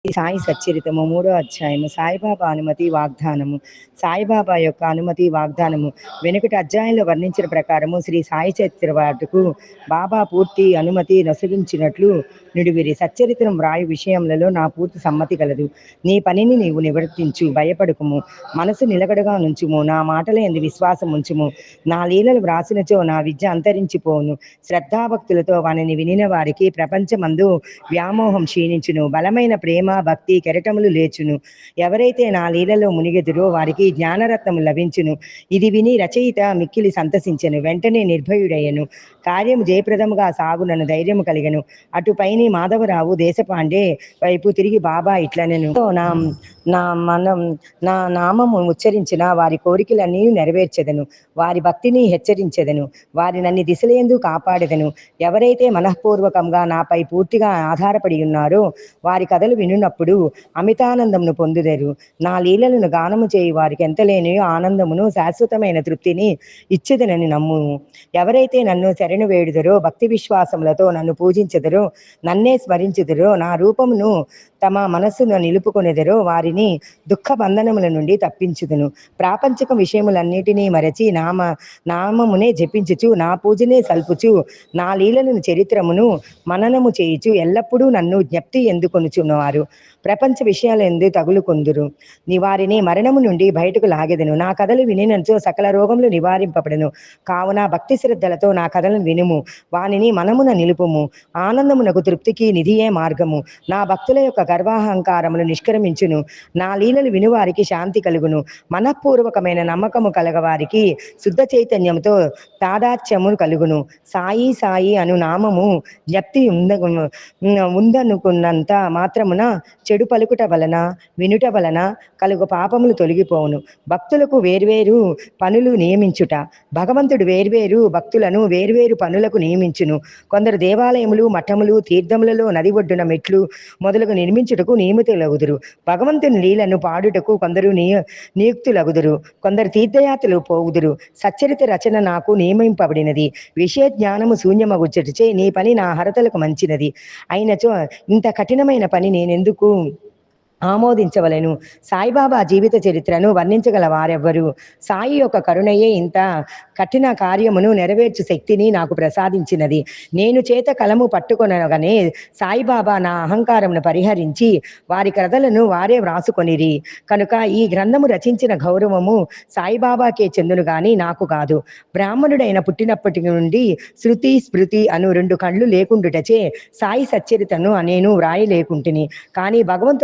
సాయి సచ్చరితము 3వ అధ్యాయము సాయిబాబా అనుమతి వాగ్దానము. సాయిబాబా యొక్క అనుమతి వాగ్దానము వెనుకటి అధ్యాయంలో వర్ణించిన ప్రకారము శ్రీ సాయి చరిత్రవాటుకు బాబా పూర్తి అనుమతి నొసగించినట్లు నిడివిరి. సచ్చరిత్రం వ్రాయు విషయములలో నా పూర్తి సమ్మతి కలదు. నీ పనిని నీవు నివర్తించు, భయపడకుము, మనసు నిలకడగా నుంచుము, నా మాటల యందు విశ్వాసం ఉంచుము. నా లీలలు వ్రాసినచో నా విద్య అంతరించిపోవును. శ్రద్ధాభక్తులతో వానిని వినిన వారికి ప్రపంచమందు వ్యామోహం క్షీణించును, బలమైన ప్రేమ భక్తి కెరటములు లేచును. ఎవరైతే నా లీలలో మునిగెదురో వారికి జ్ఞానరత్నము లభించును. ఇది విని రచయిత మిక్కిలి సంతసించెను. వెంటనే నిర్భయుడయ్యను. కార్యము జయప్రదముగా సాగునను ధైర్యము కలిగెను. అటుపైని మాధవరావు దేశపాండే వైపు తిరిగి బాబా ఇట్లనెను, నా నామము ఉచ్చరించిన వారి కోరికలన్నీ నెరవేర్చెదను, వారి భక్తిని హెచ్చరించెదను, వారి నన్ని దిశలందు కాపాడెదను. ఎవరైతే మనఃపూర్వకంగా నాపై పూర్తిగా ఆధారపడి ఉన్నారో వారి కథలు వినున్నప్పుడు అమితానందమును పొందుదరు. నా లీలలను గానము చేయి వారికి ఎంతలేని ఆనందమును శాశ్వతమైన తృప్తిని ఇచ్చేదనని నమ్ము. ఎవరైతే నన్ను శరణు వేడుదరో, భక్తి విశ్వాసములతో నన్ను పూజించెదరో, నన్నే స్మరించెదరో, నా రూపమును తమ మనస్సును నిలుపుకొనెదరో వారిని దుఃఖ బంధనముల నుండి తప్పించుదును. ప్రాపంచిక విషయములన్నిటినీ మరచి నామమునే జపించుచు, నా పూజనే సల్పుచు, నా లీలలను చరిత్రమును మననము చేయుచు ఎల్లప్పుడూ నన్ను జ్ఞప్తి ఎందుకొనుచున్నవారు ప్రపంచ విషయాలందు తగులుకొందురు. వారిని మరణము నుండి బయటకు లాగెదను. నా కథలు వినినచో సకల రోగములు నివారింపబడను. కావున భక్తి శ్రద్ధలతో నా కథలను వినుము, వానిని మనమున నిలుపుము. ఆనందమునకు తృప్తికి నిధియే మార్గము. నా భక్తుల యొక్క గర్వాహంకారములు నిష్క్రమించును. నా లీలలు వినువారికి శాంతి కలుగును. మనఃపూర్వకమైన నమ్మకము కలగవారికి శుద్ధ చైతన్యముతో తాదాత్మ్యము కలుగును. సాయి సాయి అను నామము జ్ఞప్తి ఉందనుకున్నంత మాత్రమున చెడు పలుకుట వలన వినుట వలన కలుగు పాపములు తొలగిపోవును. భక్తులకు వేర్వేరు పనులు నియమించుట. భగవంతుడు వేర్వేరు భక్తులను వేర్వేరు పనులకు నియమించును. కొందరు దేవాలయములు, మఠములు, తీర్థములలో, నది ఒడ్డున మెట్లు మొదలుగు నిర్మించుటకు నియమితులగుదురు. భగవంతుని లీలను పాడుటకు కొందరు నియుక్తులగుదురు. కొందరు తీర్థయాత్రలు పోవుదురు. సచ్చరిత రచన నాకు నియమింపబడినది. విషయ జ్ఞానము శూన్యమగుచుటచే నీ పని నా హరతలకు మంచినది అయినచో ఇంత కఠినమైన పని నేనెందుకు ఆమోదించవలెను? సాయిబాబా జీవిత చరిత్రను వర్ణించగల వారెవ్వరు? సాయి యొక్క కరుణయే ఇంత కఠిన కార్యమును నెరవేర్చు శక్తిని నాకు ప్రసాదించినది. నేను చేత కలము పట్టుకొనగానే సాయిబాబా నా అహంకారమును పరిహరించి వారి కథలను వారే వ్రాసుకొనిరి. కనుక ఈ గ్రంథము రచించిన గౌరవము సాయిబాబాకే చెందును గాని నాకు కాదు. బ్రాహ్మణుడైన పుట్టినప్పటి నుండి శృతి స్మృతి అను రెండు కళ్ళు లేకుండుటచే సాయి సచ్చరితను నేను వ్రాయలేకుంటిని. కానీ భగవంతుడు